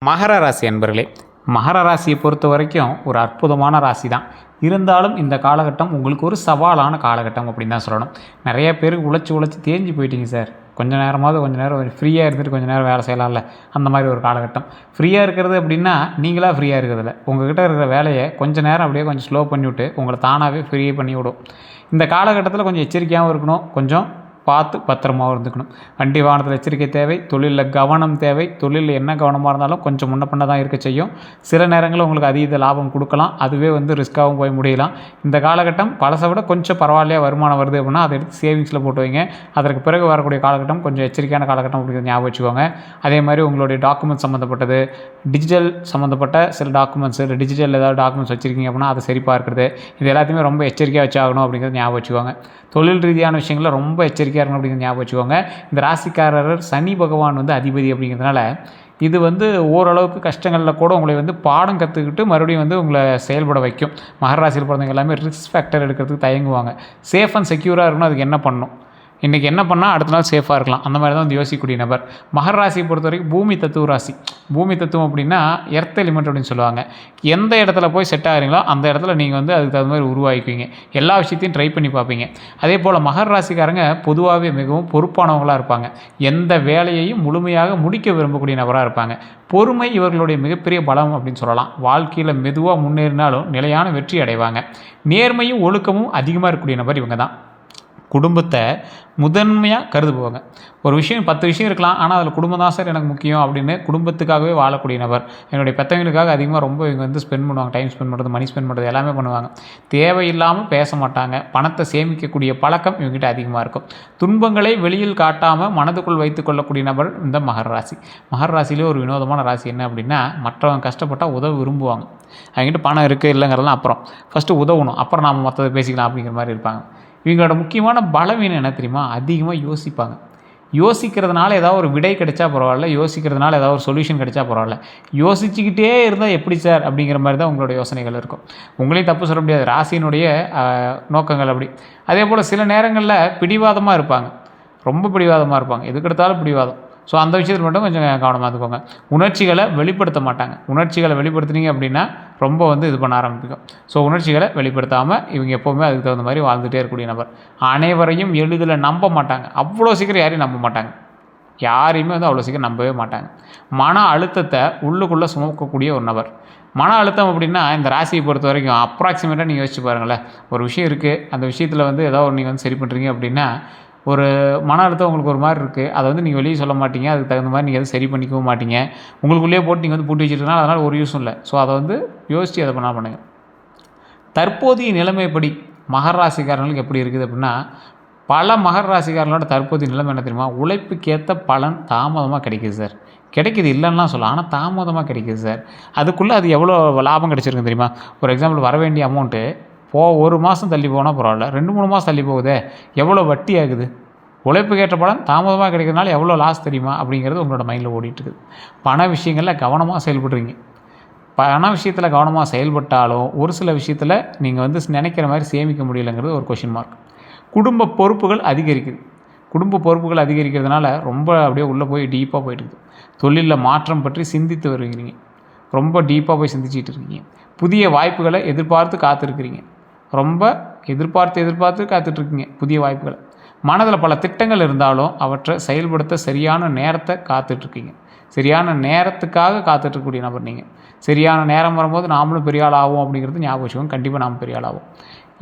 மகர ராசி அன்பர்களே, மகர ராசியை பொறுத்த வரைக்கும் ஒரு அற்புதமான ராசி தான். இருந்தாலும் இந்த காலகட்டம் உங்களுக்கு ஒரு சவாலான காலகட்டம் அப்படின்னு தான் சொல்லணும். நிறைய பேருக்கு உழைச்சி தேஞ்சு போயிட்டீங்க சார். கொஞ்சம் நேரம் ஃப்ரீயாக இருந்துட்டு கொஞ்சம் நேரம் வேலை செய்யலாம்ல, அந்த மாதிரி ஒரு காலகட்டம். ஃப்ரீயாக இருக்கிறது அப்படின்னா நீங்களாக ஃப்ரீயாக இருக்கிறதில்ல, உங்கள்கிட்ட இருக்கிற வேலையை கொஞ்சம் நேரம் அப்படியே கொஞ்சம் ஸ்லோ பண்ணிவிட்டு உங்களை தானாகவே ஃப்ரீ பண்ணி விடும். இந்த காலகட்டத்தில் கொஞ்சம் எச்சரிக்கையாகவும் இருக்கணும், கொஞ்சம் பார்த்து பத்திரமாகவும் இருந்துக்கணும். வண்டி வாகனத்தில் எச்சரிக்கை தேவை, தொழிலில் கவனம் தேவை. தொழிலில் என்ன கவனமாக இருந்தாலும் கொஞ்சம் முன்ன பின்ன தான் இருக்க செய்யும். சில நேரங்களில் உங்களுக்கு அதீத லாபம் கொடுக்கலாம், அதுவே ரிஸ்க்காகவும் போய் முடியலாம். இந்த காலகட்டம் பழசை விட கொஞ்சம் பரவாயில்லையா வருமானம் வருது அப்படின்னா அதை எடுத்து சேவிங்ஸில் போட்டு வைங்க. அதற்கு பிறகு வரக்கூடிய காலகட்டம் கொஞ்சம் எச்சரிக்கையான காலகட்டம் அப்படிங்கிறது ஞாபகம் வச்சுக்கோங்க. அதே மாதிரி உங்களுடைய டாக்குமெண்ட்ஸ் சம்மந்தப்பட்டது, டிஜிட்டல் சம்மந்தப்பட்ட சில டாக்குமெண்ட்ஸ், இல்லை டிஜிட்டல் ஏதாவது டாக்குமெண்ட்ஸ் வச்சுருக்கீங்க அப்படின்னா அதை சரி பார்க்குறது, இது எல்லாத்தையுமே ரொம்ப எச்சரிக்கையாக வச்சாகணும் அப்படிங்கிறது ஞாபகம் வச்சுக்கோங்க. தொழில் ரீதியான விஷயங்களில் ரொம்ப எச்சரிக்கையாக இருக்கணும் அப்படிங்கிறது ஞாபகம் வச்சுக்கோங்க. இந்த ராசிக்காரர் சனி பகவான் அதிபதி அப்படிங்கிறதுனால இது ஓரளவுக்கு கஷ்டங்களில் கூட உங்களை பாடம் கற்றுக்கிட்டு மறுபடியும் உங்களை செயல்பட வைக்கும். மகர ராசியில் பிறந்தவங்க எல்லாமே ரிஸ்க் ஃபேக்டர் எடுக்கிறதுக்கு தயங்குவாங்க. சேஃப் அண்ட் செக்யூராக இருக்கணும். அதுக்கு என்ன பண்ணணும், இன்றைக்கி என்ன பண்ணால் அடுத்த நாள் சேஃபாக இருக்கலாம், அந்த மாதிரி தான் யோசிக்கக்கூடிய நபர். மகர ராசியை பொறுத்த வரைக்கும் பூமி தத்துவ ராசி. பூமி தத்துவம் அப்படின்னா எர்த் எலிமெண்ட் அப்படின்னு சொல்லுவாங்க. எந்த இடத்துல போய் செட் ஆகிறீங்களோ அந்த இடத்துல நீங்கள் அதுக்கு தகுந்த மாதிரி உருவாக்கிக்குவீங்க. எல்லா விஷயத்தையும் ட்ரை பண்ணி பார்ப்பீங்க. அதே போல் மகர ராசிக்காரங்க பொதுவாகவே மிகவும் பொறுப்பானவங்களாக இருப்பாங்க. எந்த வேலையையும் முழுமையாக முடிக்க விரும்பக்கூடிய நபராக இருப்பாங்க. பொறுமை இவர்களுடைய மிகப்பெரிய பலம் அப்படின்னு சொல்லலாம். வாழ்க்கையில் மெதுவாக முன்னேறினாலும் நிலையான வெற்றி அடைவாங்க. நேர்மையும் ஒழுக்கமும் அதிகமாக இருக்கக்கூடிய நபர் இவங்க தான். குடும்பத்தை முதன்மையாக கருதுபோவாங்க. ஒரு விஷயம் 10 விஷயம் இருக்கலாம், ஆனால் அதில் குடும்பம் தான் சார் எனக்கு முக்கியம் அப்படின்னு குடும்பத்துக்காகவே வாழக்கூடிய நபர். என்னுடைய பெற்றவங்களுக்காக அதிகமாக ரொம்ப இவங்க ஸ்பெண்ட் பண்ணுவாங்க. டைம் ஸ்பெண்ட் பண்ணுறது, மணி ஸ்பெண்ட் பண்ணுறது எல்லாமே பண்ணுவாங்க. தேவையில்லாமல் பேச மாட்டாங்க. பணத்தை சேமிக்கக்கூடிய பழக்கம் இவங்ககிட்ட அதிகமாக இருக்கும். துன்பங்களை வெளியில் காட்டாமல் மனதுக்குள் வைத்து கொள்ளக்கூடிய நபர் இந்த மகர ராசி. மகர ராசியிலே ஒரு வினோதமான ராசி என்ன அப்படின்னா, மற்றவங்க கஷ்டப்பட்டால் உதவ விரும்புவாங்க. அவங்ககிட்ட பணம் இருக்குது இல்லைங்கிறதெல்லாம் அப்புறம், ஃபஸ்ட்டு உதவணும், அப்புறம் நாம் மற்றதை பேசிக்கலாம் அப்படிங்கிற மாதிரி இருப்பாங்க. இவங்களோட முக்கியமான பலவீனம் என்ன தெரியுமா? அதிகமாக யோசிப்பாங்க. யோசிக்கிறதுனால ஏதாவது ஒரு விடை கிடைச்சா பரவாயில்ல, யோசிக்கிறதுனால ஏதாவது ஒரு சொல்யூஷன் கிடைச்சா பரவாயில்ல. யோசிச்சுக்கிட்டே இருந்தால் எப்படி சார் அப்படிங்கிற மாதிரி தான் உங்களோட யோசனைகள் இருக்கும். உங்களையும் தப்பு சொல்ல முடியாது, ராசியினுடைய நோக்கங்கள் அப்படி. அதே போல் சில நேரங்களில் பிடிவாதமாக இருப்பாங்க, ரொம்ப பிடிவாதமாக இருப்பாங்க, எதுக்கெடுத்தாலும் பிடிவாதம். ஸோ அந்த விஷயத்தில் மட்டும் கொஞ்சம் கவனமாக இருந்துக்கோங்க. உணர்ச்சிகளை வெளிப்படுத்த மாட்டாங்க. உணர்ச்சிகளை வெளிப்படுத்தினீங்க அப்படின்னா ரொம்ப இது பண்ண ஆரம்பிக்கும். ஸோ உணர்ச்சிகளை வெளிப்படுத்தாமல் இவங்க எப்போவுமே அதுக்கு தகுந்த மாதிரி வாழ்ந்துகிட்டே இருக்கக்கூடிய நபர். அனைவரையும் எளிதில் நம்ப மாட்டாங்க. அவ்வளோ சீக்கிரம் யாரையும் நம்ப மாட்டாங்க. யாரையுமே அவ்வளோ சீக்கிரம் நம்பவே மாட்டாங்க. மன அழுத்தத்தை உள்ளுக்குள்ளே சுமக்கக்கூடிய ஒரு நபர். மன அழுத்தம் அப்படின்னா இந்த ராசியை பொறுத்த வரைக்கும் அப்ராக்சிமேட்டாக நீங்கள் யோசிச்சு பாருங்களேன். ஒரு விஷயம் இருக்குது, அந்த விஷயத்தில் ஏதாவது நீங்கள் சரி பண்ணுறீங்க அப்படின்னா ஒரு மன அழுத்தம் உங்களுக்கு ஒரு மாதிரி இருக்குது. அதை நீங்கள் வெளியே சொல்ல மாட்டீங்க. அதுக்கு தகுந்த மாதிரி நீங்கள் சரி பண்ணிக்கவும் மாட்டீங்க. உங்களுக்குள்ளேயே போட்டு நீங்கள் பூட்டி வச்சுருக்கனால அதனால் ஒரு யூஸும் இல்லை. ஸோ அதை யோசித்து அதை பண்ணால் பண்ணுங்கள். தற்போதைய நிலைமைப்படி மகர ராசிக்காரங்களுக்கு எப்படி இருக்குது அப்படின்னா, பல மகர ராசிக்காரங்களோட தற்போதைய நிலைமை என்ன தெரியுமா? உழைப்புக்கேற்ற பலன் தாமதமாக கிடைக்கிது சார். கிடைக்கிது இல்லைன்னா சொல்லலாம், ஆனால் தாமதமாக கிடைக்கிது சார். அதுக்குள்ளே அது எவ்வளோ லாபம் கிடைச்சிருக்கு தெரியுமா? ஒரு எக்ஸாம்பிள், வர வேண்டிய அமௌண்ட்டு ஒரு மாதம் தள்ளி போனால் பரவாயில்ல, 2-3 மாதம் தள்ளி போகுதே, எவ்வளோ வட்டி ஆகுது. உழைப்புக்கு ஏற்ற பலன் தாமதமாக கிடைக்கிறதுனால எவ்வளோ லாஸ் தெரியுமா அப்படிங்கிறது உங்களோட மைண்டில் ஓடிட்டுருக்குது. பண விஷயங்களில் கவனமாக செயல்படுறீங்க. பண விஷயத்தில் கவனமாக செயல்பட்டாலும் ஒரு சில விஷயத்தில் நீங்கள் நினைக்கிற மாதிரி சேமிக்க முடியலைங்கிறது ஒரு கொஷின் மார்க். குடும்ப பொறுப்புகள் அதிகரிக்குது. குடும்ப பொறுப்புகள் அதிகரிக்கிறதுனால ரொம்ப அப்படியே உள்ளே போய் டீப்பாக போயிட்டுருக்குது. தொழிலில் மாற்றம் பற்றி சிந்தித்து வருகிறீங்க. ரொம்ப டீப்பாக போய் சிந்திச்சிட்டு இருக்கீங்க. புதிய வாய்ப்புகளை எதிர்பார்த்து காத்திருக்கிறீங்க. ரொம்ப எதிர்பார்த்து காத்துட்ருக்கீங்க புதிய வாய்ப்புகளை. மனதில் பல திட்டங்கள் இருந்தாலும் அவற்றை செயல்படுத்த சரியான நேரத்தை காத்துட்ருக்கீங்க. சரியான நேரத்துக்காக காத்துட்ருக்கக்கூடிய நபர் நீங்கள். சரியான நேரம் வரும்போது நாமளும் பெரிய ஆள் ஆகும் அப்படிங்கிறது ஞாபகம் வச்சுக்கோங்க. கண்டிப்பாக நாம் பெரிய ஆள் ஆகும்.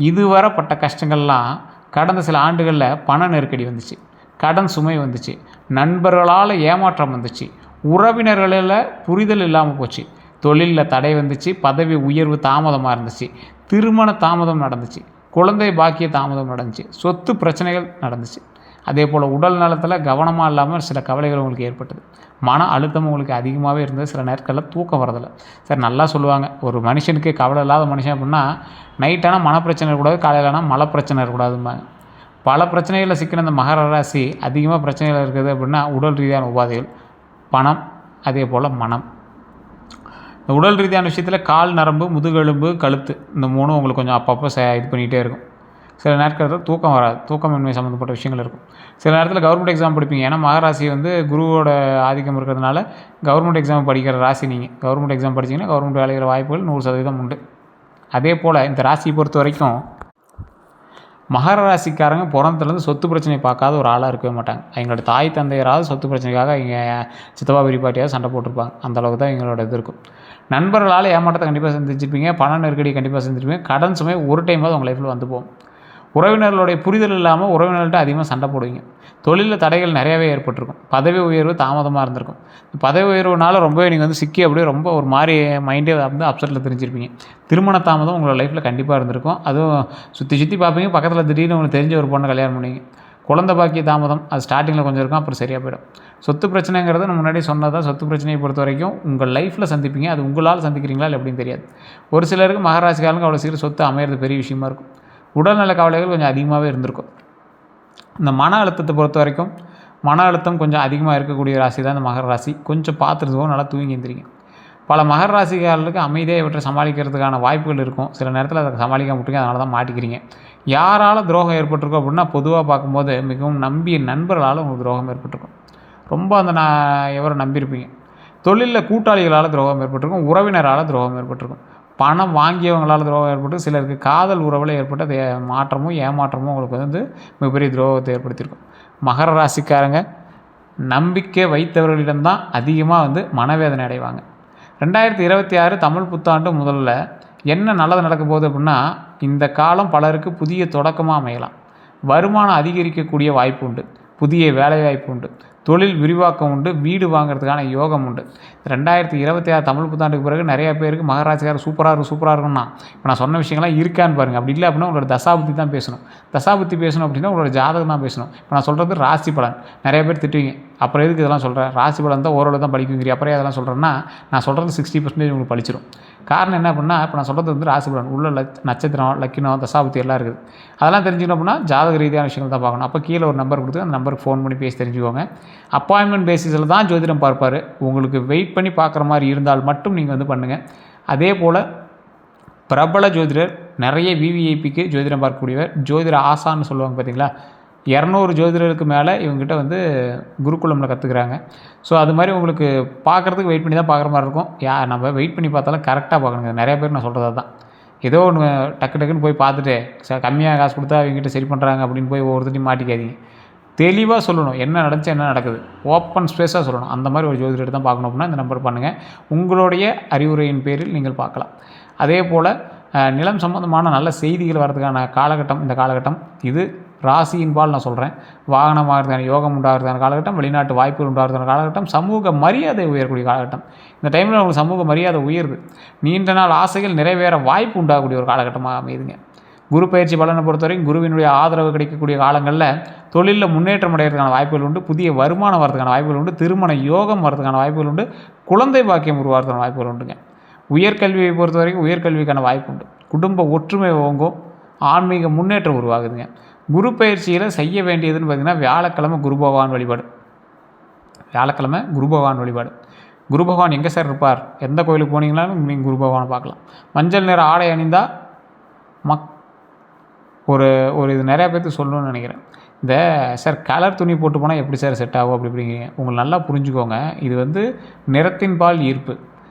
இதுவரை பட்ட கஷ்டங்கள்லாம் கடந்த சில ஆண்டுகளில் பண நெருக்கடி வந்துச்சு, கடன் சுமை வந்துச்சு, நண்பர்களால் ஏமாற்றம் வந்துச்சு, உறவினர்களில் புரிதல் இல்லாமல் போச்சு, தொழிலில் தடை வந்துச்சு, பதவி உயர்வு தாமதமாக இருந்துச்சு, திருமண தாமதம் நடந்துச்சு, குழந்தை பாக்கிய தாமதம் நடந்துச்சு, சொத்து பிரச்சனைகள் நடந்துச்சு. அதே போல் உடல் நலத்தில் கவனமாக இல்லாமல் சில கவலைகள் உங்களுக்கு ஏற்பட்டது. மன அழுத்தம் உங்களுக்கு அதிகமாகவே இருந்தது. சில நேரங்களில் தூக்கம் வரதில்லை சார். நல்லா சொல்லுவாங்க, ஒரு மனுஷனுக்கு கவலை இல்லாத மனுஷன் அப்படின்னா நைட்டானால் மனப்பிரச்சனை இருக்கக்கூடாது, காலையிலனா மலை பிரச்சனை இருக்கக்கூடாதும்பாங்க. பல பிரச்சனைகளில் சிக்கின இந்த மகர ராசி அதிகமாக பிரச்சனைகள் இருக்குது அப்படின்னா உடல் ரீதியான உபாதைகள், பணம், அதே போல் மனம். இந்த உடல் ரீதியான விஷயத்தில் கால் நரம்பு, முதுகெலும்பு, கழுத்து, இந்த 3 உங்களுக்கு கொஞ்சம் அப்பப்போ இது பண்ணிகிட்டே இருக்கும். சில நேரத்தில் தூக்கம் வராது, தூக்கமின்மை சம்மந்தப்பட்ட விஷயங்கள் இருக்கும். சில நேரத்தில் கவர்மெண்ட் எக்ஸாம் படிப்பீங்க. ஏன்னா மகராசி வந்து குருவோட ஆதிக்கம் இருக்கிறதுனால கவர்மெண்ட் எக்ஸாம் படிக்கிற ராசி நீங்கள். கவர்மெண்ட் எக்ஸாம் படிச்சிங்கன்னா கவர்மெண்ட் வேலைகிற வாய்ப்புகள் 100% உண்டு. அதே போல் இந்த ராசியை பொறுத்த வரைக்கும் மகர ராசிக்காரங்க பிறந்ததுலேருந்து சொத்து பிரச்சனையை பார்க்காத ஒரு ஆளாக இருக்கவே மாட்டாங்க. எங்களோட தாய் தந்தையராவது சொத்து பிரச்சனைக்காக இங்கே சித்தப்பா பெரியப்பாட்டியாவது சண்டை போட்டிருப்பாங்க. அந்தளவுக்கு தான் எங்களோட இது இருக்கும். நண்பர்களால் ஏமாற்றத்தை கண்டிப்பாக சந்திச்சிருப்பீங்க, பண நெருக்கடி கண்டிப்பாக சந்திச்சிருப்பீங்க, கடன் சுமை ஒரு டைமாவது உங்கள் லைஃப்பில் வந்து போகும். உறவினர்களுடைய புரிதல் இல்லாமல் உறவினர்கள்ட்ட அதிகமாக சண்டை போடுவீங்க. தொழிலில் தடைகள் நிறையாவே ஏற்பட்டிருக்கும். பதவி உயர்வு தாமதமாக இருந்திருக்கும். பதவி உயர்வுனால ரொம்பவே நீங்கள் வந்து சிக்கி அப்படியே ரொம்ப ஒரு மாதிரி மைண்டே வந்து அப்செட்டில் தெரிஞ்சிருப்பீங்க. திருமண தாமதம் உங்களோட லைஃப்பில் கண்டிப்பாக இருந்திருக்கும். அதுவும் சுற்றி பார்ப்பீங்க, பக்கத்தில் திடீர்னு உங்களுக்கு தெரிஞ்ச ஒரு பொண்ணை கல்யாணம் பண்ணுவீங்க. குழந்தை பாக்கிய தாமதம் அது ஸ்டார்டிங்கில் கொஞ்சம் இருக்கும், அப்புறம் சரியாக போயிடும். சொத்து பிரச்சனைங்கிறது நம்ம முன்னாடி சொன்னதான். சொத்து பிரச்சனையை பொறுத்த வரைக்கும் உங்கள் லைஃப்பில் சந்திப்பீங்க. அது உங்களால் சந்திக்கிறீங்களா இல்லை எப்படின்னு தெரியாது. ஒரு சிலருக்கு மகராசிக்காரங்க அவ்வளோ சீக்கிரம் சொத்து அமையிறது பெரிய விஷயமா இருக்கும். உடல்நல கவலைகள் கொஞ்சம் அதிகமாகவே இருந்திருக்கும். இந்த மன அழுத்தத்தை பொறுத்த வரைக்கும் மன அழுத்தம் கொஞ்சம் அதிகமாக இருக்கக்கூடிய ராசி தான் இந்த மகர ராசி. கொஞ்சம் பார்த்துருக்கோம், நல்லா தூங்கி எழுந்திரிங்க. பல மகர ராசிக்காரர்களுக்கு அமைதியாக இவற்றை சமாளிக்கிறதுக்கான வாய்ப்புகள் இருக்கும். சில நேரத்தில் அதை சமாளிக்க முட்டுங்க, அதனால தான் மாட்டிக்கிறீங்க. யாரால் துரோகம் ஏற்பட்டிருக்கும் அப்படின்னா பொதுவாக பார்க்கும்போது மிகவும் நம்பிய நண்பர்களால் உங்களுக்கு துரோகம் ஏற்பட்டிருக்கும். ரொம்ப அந்த எவரை நம்பியிருப்பீங்க. தொழிலில் கூட்டாளிகளால் துரோகம் ஏற்பட்டிருக்கும், உறவினரால் துரோகம் ஏற்பட்டிருக்கும், பணம் வாங்கியவங்களால் துரோகம் ஏற்பட்டு, சிலருக்கு காதல் உறவில் ஏற்பட்ட மாற்றமும் ஏமாற்றமும் உங்களுக்கு வந்து மிகப்பெரிய துரோகத்தை ஏற்படுத்தியிருக்கும். மகர ராசிக்காரங்க நம்பிக்கை வைத்தவர்களிடம்தான் அதிகமாக வந்து மனவேதனை அடைவாங்க. 2026 தமிழ் புத்தாண்டு முதல்ல என்ன நல்லது நடக்க போகுது அப்படின்னா, இந்த காலம் பலருக்கு புதிய தொடக்கமாக அமையலாம். வருமானம் அதிகரிக்கக்கூடிய வாய்ப்பு உண்டு, புதிய வேலைவாய்ப்பு உண்டு, தொழில் விரிவாக்கம் உண்டு, வீடு வாங்கிறதுக்கான யோகம் உண்டு. 2026 தமிழ் புத்தாண்டுக்கு பிறகு நிறையா பேருக்கு மகராசிக்காரர் சூப்பராக இருக்கும்னா, இப்போ நான் சொன்ன விஷயங்கள்லாம் இருக்கான்னு பாருங்கள். அப்படி இல்லை அப்படின்னா உங்களோட தசாபுத்தி தான் பேசணும். தசாபுத்தி பேசணும் அப்படின்னா உங்களோட ஜாதகம் தான் பேசணும். இப்போ நான் சொல்கிறது ராசி பலன். நிறைய பேர் திட்டுவீங்க, அப்புறம் எதுக்கு இதெல்லாம் சொல்கிறேன், ராசி பலன் தான் ஓரளவு தான் படிக்குங்கிறீ, அப்புறம் அதெல்லாம் சொல்கிறேன்னா நான் சொல்கிறது 60% உங்களுக்கு படிச்சிடும். காரணம் என்ன அப்படின்னா, இப்போ நான் சொல்கிறது வந்து ராசி பலன் உள்ள நட்சத்திரம், லக்கினம், தசாபுத்தி எல்லாம் இருக்குது. அதெல்லாம் தெரிஞ்சுக்கணும் அப்படின்னா ஜாதக ரீதியான விஷயங்கள் தான் பார்க்கணும். அப்போ கீழே ஒரு நம்பர் கொடுத்து அந்த நம்பருக்கு ஃபோன் பண்ணி பேசி தெரிஞ்சுக்கோங்க. அப்பாயின்மெண்ட் பேசிஸில் தான் ஜோதிடம் பார்ப்பார். உங்களுக்கு வெயிட் பண்ணி பார்க்குற மாதிரி இருந்தால் மட்டும் நீங்கள் வந்து பண்ணுங்கள். அதே போல் பிரபல ஜோதிடர், நிறைய விவிஐபிக்கு ஜோதிடம் பார்க்கக்கூடியவர், ஜோதிட ஆசான்னு சொல்லுவாங்க பார்த்தீங்களா, 200 ஜோதிடருக்கு மேலே இவங்ககிட்ட வந்து குருகுலமில் கற்றுக்குறாங்க. ஸோ அது மாதிரி உங்களுக்கு பார்க்குறதுக்கு வெயிட் பண்ணி தான் பார்க்குற மாதிரி இருக்கும். நம்ம வெயிட் பண்ணி பார்த்தாலும் கரெக்டாக பார்க்கணுங்க. நிறைய பேர் நான் சொல்கிறது தான். ஏதோ ஒன்று டக்குன்னு போய் பார்த்துட்டு கம்மியாக காசு கொடுத்தா அவங்ககிட்ட சரி பண்ணுறாங்க அப்படின்னு போய் ஒவ்வொருத்தையும் மாட்டிக்காதீங்க. தெளிவாக சொல்லணும், என்ன நடந்துச்சு என்ன நடக்குது, ஓப்பன் ஸ்பேஸாக சொல்லணும். அந்த மாதிரி ஒரு ஜோதிடர் தான் பார்க்கணும் அப்படின்னா இந்த நம்பர் பண்ணுங்கள். உங்களுடைய அறிவுரையின் பேரில் நீங்கள் பார்க்கலாம். அதே போல் நிலம் சம்பந்தமான நல்ல செய்திகள் வரதுக்கான காலகட்டம் இந்த காலகட்டம். இது ராசியின்பால் நான் சொல்கிறேன். வாகனம் ஆகிறதுக்கான யோகம் உண்டாகிறதுக்கான காலகட்டம், வெளிநாட்டு வாய்ப்புகள் உண்டாகிறதுக்கான காலகட்டம், சமூக மரியாதை உயரக்கூடிய காலகட்டம். இந்த டைமில் உங்களுக்கு சமூக மரியாதை உயருது. நீண்ட நாள் ஆசைகள் நிறைவேற வாய்ப்பு உண்டாகக்கூடிய ஒரு காலகட்டமாக அமையுதுங்க. குரு பயிற்சி பலனை பொறுத்தவரைக்கும் குருவினுடைய ஆதரவு கிடைக்கக்கூடிய காலங்களில் தொழிலில் முன்னேற்றம் அடைகிறதுக்கான வாய்ப்புகள் உண்டு, புதிய வருமானம் வரதுக்கான வாய்ப்புகள் உண்டு, திருமண யோகம் வரதுக்கான வாய்ப்புகள் உண்டு, குழந்தை பாக்கியம் உருவாகிறதுக்கான வாய்ப்புகள் உண்டுங்க. உயர்கல்வியை பொறுத்த வரைக்கும் உயர்கல்விக்கான வாய்ப்பு உண்டு, குடும்ப ஒற்றுமை ஓங்கும், ஆன்மீக முன்னேற்றம் உருவாகுதுங்க. குரு பயிற்சியில் செய்ய வேண்டியதுன்னு பார்த்திங்கன்னா வியாழக்கிழமை குரு பகவான் வழிபாடு. வியாழக்கிழமை குரு பகவான் வழிபாடு. குரு பகவான் எங்கே சார் இருப்பார், எந்த கோயிலுக்கு போனீங்களாலும் நீங்கள் குரு பகவானை பார்க்கலாம். மஞ்சள் நிற ஆடை அணிந்தால் ஒரு இது நிறையா பேர்த்துக்கு சொல்லணும்னு நினைக்கிறேன். இந்த சார் கலர் துணி போட்டு போனால் எப்படி சார் செட் ஆகும் அப்படிங்கிறீங்க. உங்களுக்கு நல்லா புரிஞ்சுக்கோங்க, இது வந்து நிறத்தின்பால் ஈர்ப்பு.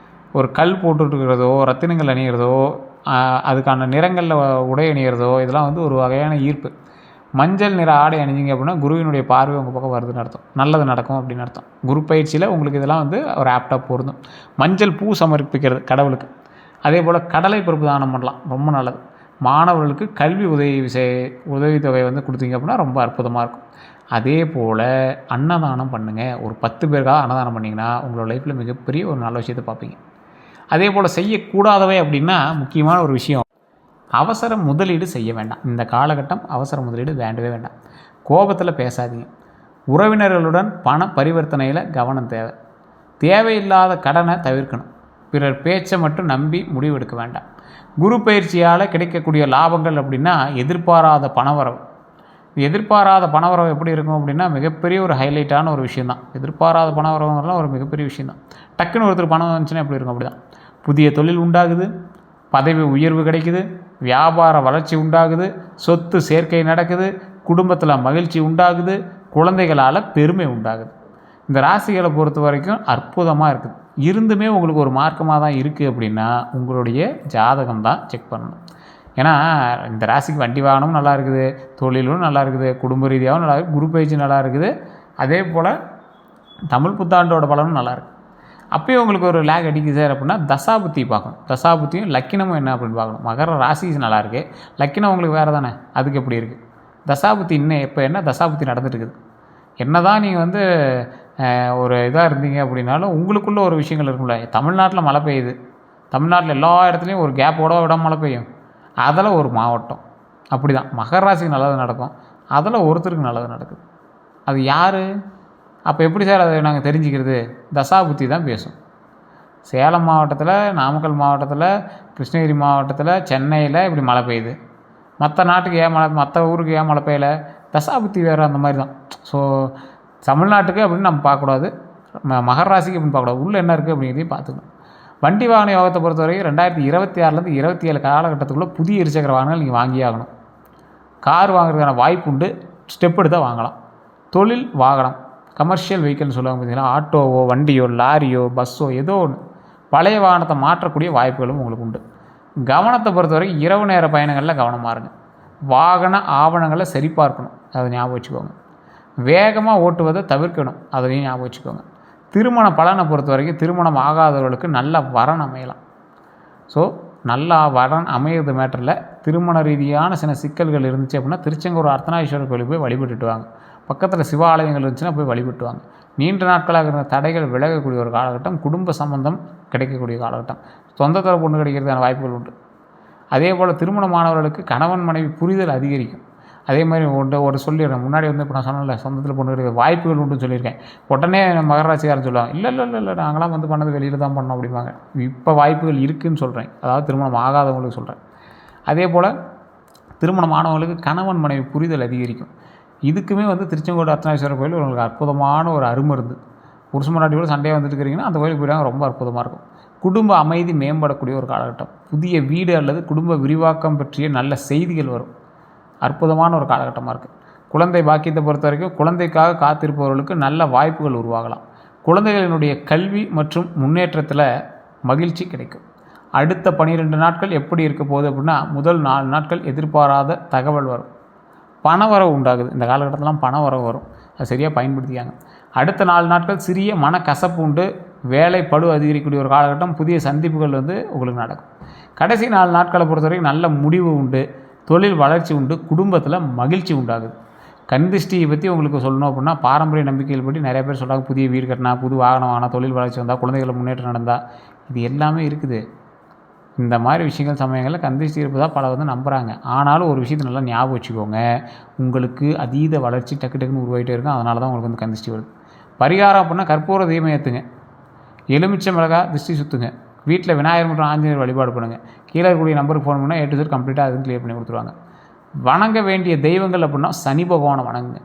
ஒரு கல் போட்டுருக்கிறதோ, ரத்தினங்கள் அணிகிறதோ, அதுக்கான நிறங்களில் உடை அணிகிறதோ, இதெல்லாம் வந்து ஒரு வகையான ஈர்ப்பு. மஞ்சள் நிற ஆடை அணிஞ்சிங்க அப்படின்னா குருவினுடைய பார்வை உங்கள் பக்கம் வருதுன்னு அர்த்தம், நல்லது நடக்கும் அப்படின்னு அர்த்தம். குரு பயிற்சியில் உங்களுக்கு இதெல்லாம் வந்து ஒரு ஆப்டாக பொருந்தும். மஞ்சள் பூ சமர்ப்பிக்கிறது கடவுளுக்கு. அதே போல் கடலை பருப்பு தானம் பண்ணலாம், ரொம்ப நல்லது. மாணவர்களுக்கு கல்வி உதவித்தொகை வந்து கொடுத்தீங்க அப்படின்னா ரொம்ப அற்புதமாக இருக்கும். அதே போல் அன்னதானம் பண்ணுங்கள். ஒரு 10 பேருக்காக அன்னதானம் பண்ணிங்கன்னா உங்களோட லைஃப்பில் மிகப்பெரிய ஒரு நல்ல விஷயத்தை பார்ப்பீங்க. அதே போல் செய்யக்கூடாதவை அப்படின்னா முக்கியமான ஒரு விஷயம், அவசர முதலீடு செய்ய வேண்டாம். இந்த காலகட்டம் அவசர முதலீடு வேண்டவே வேண்டாம். கோபத்தில் பேசாதீங்க. உறவினர்களுடன் பண பரிவர்த்தனையில் கவனம் தேவை. தேவையில்லாத கடனை தவிர்க்கணும். பிறர் பேச்சை மட்டும் நம்பி முடிவெடுக்க வேண்டாம். குரு பயிற்சியால் கிடைக்கக்கூடிய லாபங்கள் அப்படின்னா எதிர்பாராத பணவரவு. எதிர்பாராத பணவரவு எப்படி இருக்கும் அப்படின்னா மிகப்பெரிய ஒரு ஹைலைட்டான ஒரு விஷயந்தான். எதிர்பாராத பணவரவுங்கிறதுலாம் ஒரு மிகப்பெரிய விஷயந்தான். டக்குன்னு ஒருத்தர் பணம் வந்துச்சுன்னா எப்படி இருக்கும், அப்படி தான். புதிய தொழில் உண்டாகுது, பதவி உயர்வு கிடைக்குது, வியாபார வளர்ச்சி உண்டாகுது, சொத்து சேர்க்கை நடக்குது, குடும்பத்தில் மகிழ்ச்சி உண்டாகுது, குழந்தைகளால் பெருமை உண்டாகுது. இந்த ராசிகளை பொறுத்த வரைக்கும் அற்புதமாக இருக்குது. இருந்துமே உங்களுக்கு ஒரு மார்க்கமாக தான் இருக்குது அப்படின்னா உங்களுடைய ஜாதகம் தான் செக் பண்ணணும். ஏன்னா இந்த ராசிக்கு வண்டி வாகனமும் நல்லா இருக்குது, தொழிலும் நல்லா இருக்குது, குடும்ப ரீதியாகவும் நல்லா இருக்குது, குரு பயிற்சி நல்லா இருக்குது, அதே போல் தமிழ் புத்தாண்டோட பலனும் நல்லாயிருக்கு. அப்போயும் உங்களுக்கு ஒரு லேக் அடிக்குது சார் அப்படின்னா தசாபுத்தி பார்க்கணும். தசாபுத்தியும் லக்கினமும் என்ன அப்படின்னு பார்க்கணும். மகர ராசி நல்லாயிருக்கு, லக்கினம் உங்களுக்கு வேறு தானே, அதுக்கு எப்படி இருக்குது. தசாபுத்தி இன்னும் இப்போ என்ன தசாபுத்தி நடந்துட்டு இருக்குது. என்ன தான் நீங்கள் வந்து ஒரு இதாக இருந்தீங்க அப்படின்னாலும் உங்களுக்குள்ள ஒரு விஷயங்கள் இருக்கும்ல. தமிழ்நாட்டில் மழை பெய்யுது, தமிழ்நாட்டில் எல்லா இடத்துலையும் ஒரு கேப்போட விட மழை பெய்யும், அதில் ஒரு மாவட்டம் அப்படி தான் மகர ராசிக்கு நல்லது நடக்கும், அதில் ஒருத்தருக்கு நல்லது நடக்குது. அது யார்? அப்போ எப்படி சார் அதை நாங்கள் தெரிஞ்சுக்கிறது? தசாபுத்தி தான் பேசும். சேலம் மாவட்டத்தில், நாமக்கல் மாவட்டத்தில், கிருஷ்ணகிரி மாவட்டத்தில், சென்னையில் இப்படி மழை பெய்யுது, மற்ற நாட்டுக்கு ஏன் மழை, மற்ற ஊருக்கு ஏன் மழை பெய்யலை? தசாபுத்தி வேறு அந்த மாதிரி தான். ஸோ தமிழ்நாட்டுக்கு அப்படின்னு நம்ம பார்க்கக்கூடாது, மகர ராசிக்கு அப்படின்னு பார்க்கக்கூடாது, உள்ளே என்ன இருக்குது அப்படிங்கிறதையும் பார்த்துக்கணும். வண்டி வாகன யோகத்தை பொறுத்தவரைக்கும் 2026லேருந்து 27 காலகட்டத்துக்குள்ளே புதிய இருசக்கர வாகனங்கள் நீங்கள் வாங்கி ஆகணும். கார் வாங்குறதுக்கான வாய்ப்பு உண்டு, ஸ்டெப் எடுத்தால் வாங்கலாம். தொழில் வாகனம், கமர்ஷியல் வெஹிக்கிள்னு சொல்லுவாங்க பார்த்தீங்கன்னா, ஆட்டோவோ வண்டியோ லாரியோ பஸ்ஸோ ஏதோ ஒன்று, பழைய வாகனத்தை மாற்றக்கூடிய வாய்ப்புகளும் உங்களுக்கு உண்டு. கவனத்தை பொறுத்த வரைக்கும் இரவு நேர பயணங்களில் கவனமாக இருங்க. வாகன ஆவணங்களை சரிபார்க்கணும், அதை ஞாபகம் வச்சுக்கோங்க. வேகமாக ஓட்டுவதை தவிர்க்கணும், அதையும் ஞாபகம் வச்சுக்கோங்க. திருமண பலனை பொறுத்த வரைக்கும் திருமணம் ஆகாதவர்களுக்கு நல்ல வரன் அமையலாம். ஸோ நல்லா வரன் அமையிறது மேட்டரில் திருமண ரீதியான சில சிக்கல்கள் இருந்துச்சு அப்படின்னா திருச்செங்கோடு அர்த்தநாரீஸ்வரர் கோயிலுக்கு போய் வழிபட்டுட்டு வாங்க. பக்கத்தில் சிவாலயங்கள் இருந்துச்சுன்னா போய் வழிபட்டு வாங்க. நீண்ட நாட்களாக இருந்த தடைகள் விலகக்கூடிய ஒரு காலகட்டம், குடும்ப சம்பந்தம் கிடைக்கக்கூடிய காலகட்டம், சொந்த தர பொண்ணு கிடைக்கிறதுக்கான வாய்ப்புகள் உண்டு. அதே போல் திருமணமானவர்களுக்கு கணவன் மனைவி புரிதல் அதிகரிக்கும். அதே மாதிரி ஒரு சொல்லிடுறேன், முன்னாடி வந்து இப்போ நான் சொன்னல சொந்தத்தில் பொண்ணு கிடைக்கிற வாய்ப்புகள் உண்டுன்னு சொல்லியிருக்கேன். உடனே மகர ராசிக்காரன் சொல்லுவாங்க, இல்லை நாங்களாம் வந்து பண்ணது வெளியில் தான் பண்ணோம் அப்படிம்பாங்க. இப்போ வாய்ப்புகள் இருக்குதுன்னு சொல்கிறேன், அதாவது திருமணம் ஆகாதவங்களுக்கு சொல்கிறேன். அதே போல் திருமணம் ஆனவங்களுக்கு கணவன் மனைவி புரிதல் அதிகரிக்கும். இதுக்குமே வந்து திருச்செங்கோடு அர்த்தநாரீஸ்வரர் கோயில் உங்களுக்கு அற்புதமான ஒரு அருமருந்து. புருஷ முன்னாடியோட சண்டையாக வந்துட்டு இருக்கிறீங்கன்னா அந்த கோயிலுக்கு போயிட்டாங்க, ரொம்ப அற்புதமாக இருக்கும். குடும்ப அமைதி மேம்படக்கூடிய ஒரு காலகட்டம், புதிய வீடு அல்லது குடும்ப விரிவாக்கம் பற்றிய நல்ல செய்திகள் வரும். அற்புதமான ஒரு காலகட்டமாக இருக்குது. குழந்தை பாக்கியத்தை பொறுத்த வரைக்கும் குழந்தைக்காக காத்திருப்பவர்களுக்கு நல்ல வாய்ப்புகள் உருவாகலாம். குழந்தைகளினுடைய கல்வி மற்றும் முன்னேற்றத்தில் மகிழ்ச்சி கிடைக்கும். அடுத்த 12 நாட்கள் எப்படி இருக்க போகுது அப்படின்னா, முதல் 4 நாட்கள் எதிர்பாராத தகவல் வரும், பணவரவு உண்டாகுது. இந்த காலகட்டத்திலாம் பணவரவு வரும், அது சரியாக பயன்படுத்திக்காங்க. அடுத்த 4 நாட்கள் சிறிய மனக்கசப்பு உண்டு, வேலை பளு அதிகரிக்கக்கூடிய ஒரு காலகட்டம், புதிய சந்திப்புகள் வந்து உங்களுக்கு நடக்கும். கடைசி 4 நாட்களை பொறுத்த வரைக்கும் நல்ல முடிவு உண்டு, தொழில் வளர்ச்சி உண்டு, குடும்பத்தில் மகிழ்ச்சி உண்டாகுது. கண்திஷ்டியை பற்றி உங்களுக்கு சொல்லணும் அப்படின்னா, பாரம்பரிய நம்பிக்கைகள் பற்றி நிறைய பேர் சொல்கிறாங்க, புதிய வீடு கட்டினா, புது வாகனம் வாங்கினா, தொழில் வளர்ச்சி வந்தால், குழந்தைகளை முன்னேற்றம் நடந்தால், இது எல்லாமே இருக்குது. இந்த மாதிரி விஷயங்கள் சமயங்களில் கந்திஷ்டி இருப்பதாக பல வந்து நம்புகிறாங்க. ஆனாலும் ஒரு விஷயத்தை நல்லா ஞாபகம் வச்சுக்கோங்க, உங்களுக்கு அதீத வளர்ச்சி டக்குன்னு உருவாகிட்டே இருக்கும். அதனால தான் உங்களுக்கு வந்து கந்திஷ்டி வருது. பரிகாரம் அப்படின்னா கற்பூர தீபம் ஏற்றுங்க, எலுமிச்சை மிளகா திருஷ்டி சுற்றுங்க, வீட்டில் விநாயகர் மற்றும் ஆஞ்சநேயர் வழிபாடு பண்ணுங்கள். கீழே இருக்கக்கூடிய நம்பருக்கு ஃபோன் பண்ணால் A to Z கம்ப்ளீட்டாக அதுவும் கிளியர் பண்ணி கொடுத்துருவாங்க. வணங்க வேண்டிய தெய்வங்கள் அப்படின்னா சனி பகவானை வணங்குங்க.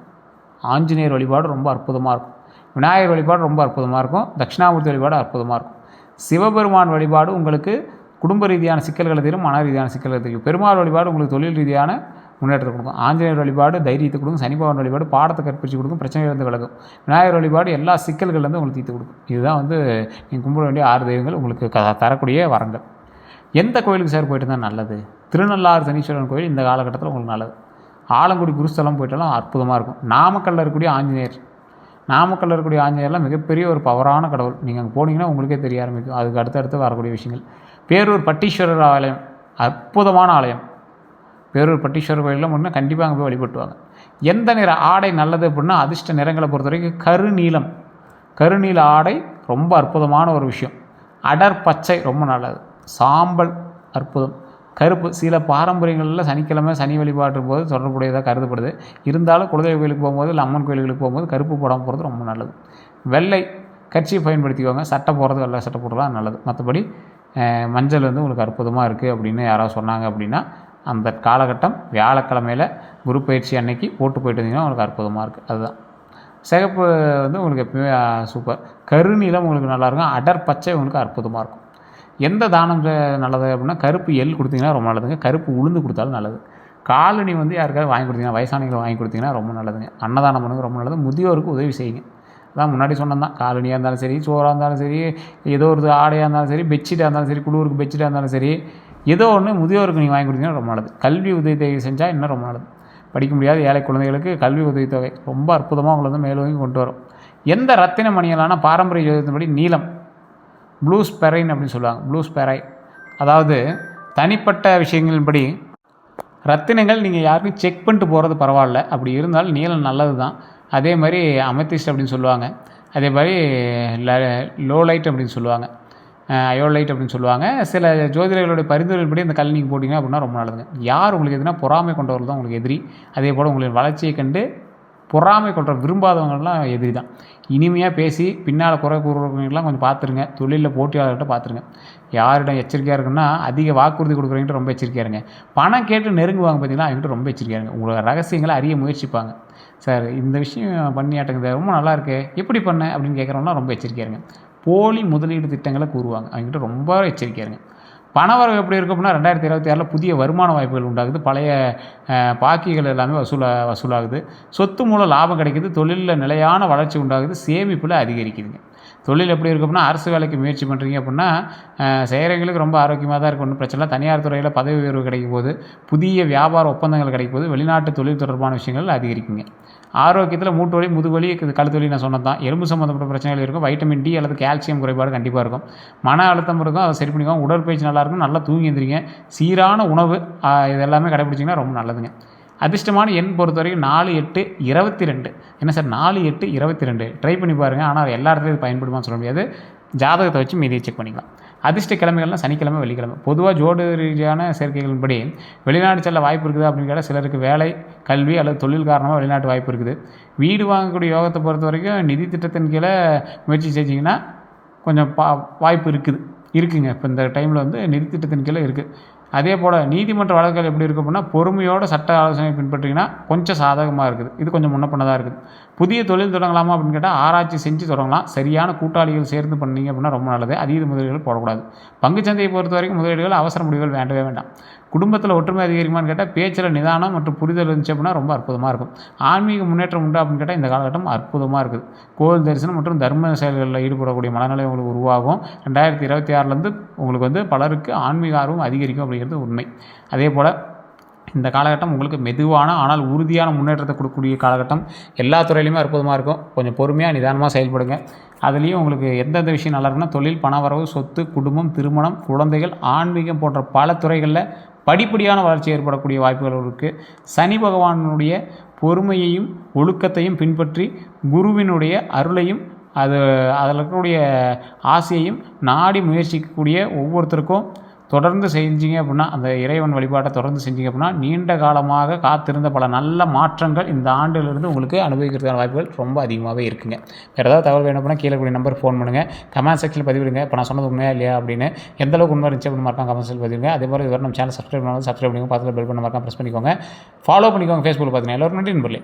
ஆஞ்சநேயர் வழிபாடு ரொம்ப அற்புதமாக இருக்கும், விநாயகர் வழிபாடு ரொம்ப அற்புதமாக இருக்கும், தட்சிணாமூர்த்தி வழிபாடு அற்புதமாக இருக்கும். சிவபெருமான் வழிபாடு உங்களுக்கு குடும்ப ரீதியான சிக்கல்களை தீரும், மன ரீதியான சிக்கல்களை தீரும். பெருமாள் வழிபாடு உங்களுக்கு தொழில் ரீதியான முன்னேற்றத்தை கொடுக்கும். ஆஞ்சநேயர் வழிபாடு தைரியத்தை கொடுக்கும். சனி பகவான் வழிபாடு பாடத்தை கற்பிச்சு கொடுக்கும், பிரச்சனையிலிருந்து விலகும். விநாயகர் வழிபாடு எல்லா சிக்கல்கள்லேருந்து உங்களுக்கு தீர்த்து கொடுக்கும். இதுதான் வந்து நீங்கள் கும்பிட வேண்டிய 6 தெய்வங்கள் உங்களுக்கு தரக்கூடிய வரங்கள். எந்த கோயிலுக்கு சார் போயிட்டு தான் நல்லது? திருநள்ளாறு சனீஸ்வரன் கோயில் இந்த காலகட்டத்தில் உங்களுக்கு நல்லது. ஆலங்குடி குருஸ்தலம் போயிட்டாலும் அற்புதமாக இருக்கும். நாமக்கல்லில் இருக்கக்கூடிய ஆஞ்சநேயர், நாமக்கல்லில் இருக்கக்கூடிய ஆஞ்சநேயர்லாம் மிகப்பெரிய ஒரு பவரான கடவுள். நீங்கள் அங்கே போனீங்கன்னா உங்களுக்கே தெரிய ஆரம்பிக்கும். அதுக்கு அடுத்தடுத்து வரக்கூடிய விஷயங்கள். பேரூர் பட்டீஸ்வரர் ஆலயம் அற்புதமான ஆலயம். பேரூர் பட்டீஸ்வரர் கோயிலில் முன்னே கண்டிப்பாக அங்கே போய் வழிபட்டுவாங்க. எந்த நிற ஆடை நல்லது அப்படின்னா, அதிர்ஷ்ட நிறங்களை பொறுத்த வரைக்கும் கருநீலம், கருநீல ஆடை ரொம்ப அற்புதமான ஒரு விஷயம். அடர் பச்சை ரொம்ப நல்லது. சாம்பல் அற்புதம். கருப்பு சில பாரம்பரியங்களில் சனிக்கிழமை சனி வழிபாட்டு போது தொடர்புடையதாக கருதப்படுது. இருந்தாலும் குலதெய்வ கோயிலுக்கு போகும்போது இல்லை அம்மன் கோயிலுக்கு போகும்போது கருப்பு போடாமல் போகிறது ரொம்ப நல்லது. வெள்ளை கட்சியை பயன்படுத்திக்கோங்க. சட்டை போடுறது வெள்ளை சட்டை போடுறது நல்லது. மற்றபடி மஞ்சள் வந்து உங்களுக்கு அற்புதமாக இருக்குது அப்படின்னு யாராவது சொன்னாங்க அப்படின்னா, அந்த காலகட்டம் வியாழக்கிழமையில் குரு பயிற்சி அன்னைக்கு போட்டு போயிட்டு இருந்தீங்கன்னா உங்களுக்கு அற்புதமாக இருக்குது. அதுதான். சிகப்பு வந்து உங்களுக்கு எப்பவுமே சூப்பர். கருநீலம் உங்களுக்கு நல்லாயிருக்கும். அடர் பச்சை உங்களுக்கு அற்புதமாக இருக்கும். எந்த தானம் நல்லது அப்படின்னா கருப்பு எள் கொடுத்தீங்கன்னா ரொம்ப நல்லதுங்க. கருப்பு உளுந்து கொடுத்தாலும் நல்லது. காலணி வந்து யாருக்காவது வாங்கி கொடுத்தீங்கன்னா, வயசானவங்களுக்கு வாங்கி கொடுத்தீங்கன்னா ரொம்ப நல்லதுங்க. அன்னதானம் பண்ணுங்க, ரொம்ப நல்லது. முதியோருக்கு உதவி செய்யுங்க. அதான் முன்னாடி சொன்னது தான். காலணியாக இருந்தாலும் சரி, சோறாக இருந்தாலும் சரி, ஏதோ ஒரு ஆடையாக இருந்தாலும் சரி, பெட்ஷீட்டாக இருந்தாலும் சரி, குளிருக்கு பெட்ஷீட்டாக இருந்தாலும் சரி, ஏதோ ஒன்று முதியோருக்கு நீங்கள் வாங்கி கொடுத்தீங்கன்னா ரொம்ப நல்லது. கல்வி உதவித்தொகை செஞ்சால் இன்னும் ரொம்ப நல்லது. படிக்க முடியாத ஏழை குழந்தைகளுக்கு கல்வி உதவித்தொகை ரொம்ப அற்புதமாக உங்களை வந்து மேலோங்கி கொண்டு வரும். எந்த ரத்தின மணிகளான பாரம்பரிய யோகத்தின்படி நீலம், ப்ளூ ஸ்பெரைன் அப்படின்னு சொல்லுவாங்க. ப்ளூ ஸ்பெரை, அதாவது தனிப்பட்ட விஷயங்களின்படி ரத்தினங்கள் நீங்கள் யாருக்கும் செக் பண்ணிட்டு போகிறது பரவாயில்ல. அப்படி இருந்தாலும் நீலம் நல்லது தான். அதே மாதிரி அமெத்திஸ்ட் அப்படின்னு சொல்லுவாங்க. அதே மாதிரி லோலைட் அப்படின்னு சொல்லுவாங்க. அயோலைட் அப்படின்னு சொல்லுவாங்க. சில ஜோதிடர்களுடைய பரிந்துரைப்படி அந்த கல் நீங்கள் போட்டிங்க அப்படின்னா ரொம்ப நல்லதுங்க. யார் உங்களுக்கு எதுனா பொறாமை கொண்டவர்கள் தான் உங்களுக்கு எதிரி. அதே போல் உங்களின் வளர்ச்சியை கண்டு பொறாமை கொண்ட விரும்பாதவங்கள்லாம் எதிரி தான். இனிமையாக பேசி பின்னால் குறை கூறுறவங்கலாம் கொஞ்சம் பார்த்துருங்க. தொழிலில் போட்டியாளர்கிட்ட பார்த்துருங்க. யாரிடம் எச்சரிக்கையாக இருக்குன்னா, அதிக வாக்குறுதி கொடுக்குறவங்கிட்ட ரொம்ப எச்சரிக்கையாக இருங்க. பணம் கேட்டு நெருங்குவாங்க பார்த்தீங்கன்னா, அவங்ககிட்ட ரொம்ப எச்சரிக்கையாக இருங்க. உங்களோட ரகசியங்களை அறிய முயற்சிப்பாங்க. சார் இந்த விஷயம் பண்ணியாட்டுங்க ரொம்ப நல்லாயிருக்கு, எப்படி பண்ண அப்படின்னு கேட்குறவங்களாம் ரொம்ப எச்சரிக்கையாக இருங்க. போலி முதலீடு திட்டங்களை கூறுவாங்க, அவங்ககிட்ட ரொம்ப எச்சரிக்கையாக இருங்க. பணவரவு எப்படி இருக்கும் அப்படின்னா 2026 புதிய வருமான வாய்ப்புகள் உண்டாகுது. பழைய பாக்கிகள் எல்லாமே வசூலாகுது. சொத்து மூலம் லாபம் கிடைக்குது. தொழிலில் நிலையான வளர்ச்சி உண்டாகுது. சேமிப்பில் அதிகரிக்குதுங்க. தொழில் எப்படி இருக்கும் அப்படின்னா, அரசு வேலைக்கு முயற்சி பண்ணுறீங்க அப்படின்னா செய்கிறவங்களுக்கு ரொம்ப ஆரோக்கியமாக தான் இருக்கும், ஒன்றும் பிரச்சனை இல்லை. தனியார் துறையில் பதவி உயர்வு கிடைக்கும் போது, புதிய வியாபார ஒப்பந்தங்கள் கிடைக்கும் போது, வெளிநாட்டு தொழில் தொடர்பான விஷயங்கள் அதிகரிக்குங்க. ஆரோக்கியத்தில் மூட்டு வலி, முதுவலி, கழுத்து வலி நான் சொன்னது தான். எலும்பு சம்மந்தப்பட்ட பிரச்சனைகள் இருக்கும். வைட்டமின் டி அல்லது கால்சியம் குறைபாடு கண்டிப்பாக இருக்கும். மன அழுத்தம் இருக்கும், அதை சரி பண்ணிக்கோங்க. உடற்பயிற்சி நல்லாயிருக்கும், நல்லா தூங்கி எழுந்திரிங்க. சீரான உணவு இது எல்லாமே கடைப்பிடிச்சிங்கன்னா ரொம்ப நல்லதுங்க. அதிர்ஷ்டமான எண் பொறுத்த வரைக்கும் 4, 8, 22. என்ன சார் 4, 8, 22 ட்ரை பண்ணி பாருங்கள். ஆனால் எல்லா இடத்துலையும் இது பயன்படுமான்னு சொல்ல முடியாது. ஜாதகத்தை வச்சு மீதியை செக் பண்ணிக்கலாம். அதிர்ஷ்ட கிழமைகள்லாம் சனிக்கிழமை, வெள்ளிக்கிழமை. பொதுவாக ஜோடு ரீதியான சேர்க்கைகளின்படி வெளிநாடு செல்ல வாய்ப்பு இருக்குது அப்படின்னு கேட்டால் சிலருக்கு வேலை, கல்வி அல்லது தொழில் காரணமாக வெளிநாட்டு வாய்ப்பு இருக்குது. வீடு வாங்கக்கூடிய யோகத்தை பொறுத்த வரைக்கும் நிதி திட்டத்தின் கீழே முயற்சி செஞ்சிங்கன்னா கொஞ்சம் வாய்ப்பு இருக்குங்க. இப்போ இந்த டைமில் வந்து நிதி திட்டத்தின் கீழே இருக்குது. அதே போல் நீதிமன்ற வழக்குகள் எப்படி இருக்குது அப்படின்னா, பொறுமையோட சட்ட ஆலோசனை பின்பற்றிங்கன்னா கொஞ்சம் சாதகமாக இருக்குது. இது கொஞ்சம் முன்ன பின்னதாக இருக்குது. புதிய தொழில் தொடங்கலாமா அப்படின்னு கேட்டால் ஆராய்ச்சி செஞ்சு தொடங்கலாம். சரியான கூட்டாளிகள் சேர்ந்து பண்ணீங்க அப்படின்னா ரொம்ப நல்லது. அதீத முதலீடுகள் போடக்கூடாது. பங்குச்சந்தையை பொறுத்த வரைக்கும் முதலீடுகள் அவசர முடிவுகள் வேண்டவே வேண்டாம். குடும்பத்தில் ஒற்றுமை அதிகரிக்குமான்னு கேட்டால் பேச்சில் நிதானம் மற்றும் புரிதல் இருந்துச்சு அப்படின்னா ரொம்ப அற்புதமாக இருக்கும். ஆன்மீக முன்னேற்றம் உண்டா அப்படின்னு கேட்டால் இந்த காலகட்டம் அற்புதமாக இருக்குது. கோவில் தரிசனம் மற்றும் தர்ம செயல்களில் ஈடுபடக்கூடிய மனநிலை உங்களுக்கு உருவாகும். 2026 உங்களுக்கு வந்து பலருக்கு ஆன்மீக ஆர்வம் அதிகரிக்கும் அப்படிங்கிறது உண்மை. அதே போல் இந்த காலகட்டம் உங்களுக்கு மெதுவான ஆனால் உறுதியான முன்னேற்றத்தை கொடுக்கக்கூடிய காலகட்டம். எல்லா துறையிலையுமே அற்புதமாக இருக்கும். கொஞ்சம் பொறுமையாக நிதானமாக செயல்படுங்க. அதுலேயும் உங்களுக்கு எந்தெந்த விஷயம் நல்லா இருக்குன்னா, தொழில், பணவரவு, சொத்து, குடும்பம், திருமணம், குழந்தைகள், ஆன்மீகம் போன்ற பல துறைகளில் படிப்படியான வளர்ச்சி ஏற்படக்கூடிய வாய்ப்புகள் இருக்குது. சனி பகவானுடைய பொறுமையையும் ஒழுக்கத்தையும் பின்பற்றி குருவினுடைய அருளையும் அதில் இருக்கக்கூடிய ஆசையையும் நாடி முயற்சிக்கக்கூடிய ஒவ்வொருத்தருக்கும் தொடர்ந்து செஞ்சீங்க அப்படின்னா, அந்த இறைவன் வழிபாட்டை தொடர்ந்து செஞ்சீங்க அப்படின்னா நீண்ட காலமாக காத்திருந்த பல நல்ல மாற்றங்கள் இந்த ஆண்டிலிருந்து உங்களுக்கு அனுபவிக்கிறதுக்கான வாய்ப்புகள் ரொம்ப அதிகமாகவே இருக்குங்க. வேறு ஏதாவது தகவல் வேணும் அப்படின்னா கீழே கூடிய நம்பர் ஃபோன் பண்ணுங்கள். கமெண்ட் செக்ஷனில் பதிவிடுங்க. இப்போ நான் சொன்னது உண்மையா இல்லையா அப்படின்னு, எந்தளவுக்கு உண்மை இருந்துச்சு அப்படின்னு மறக்காம கமெண்ட் செக்ஷனில் பதிவிடுங்க. அதே மாதிரி இதுவரை நம்ம சேனல் சப்ஸ்கிரைப் பண்ணிக்கோங்க. பக்கத்தில் பெல் பண்ண மறக்காம ப்ரெஸ் பண்ணிக்கோங்க. ஃபாலோ பண்ணிக்கோங்க ஃபேஸ்புக்கில் பார்த்தீங்கன்னா. எல்லோரும் நன்றி நண்பர்களே.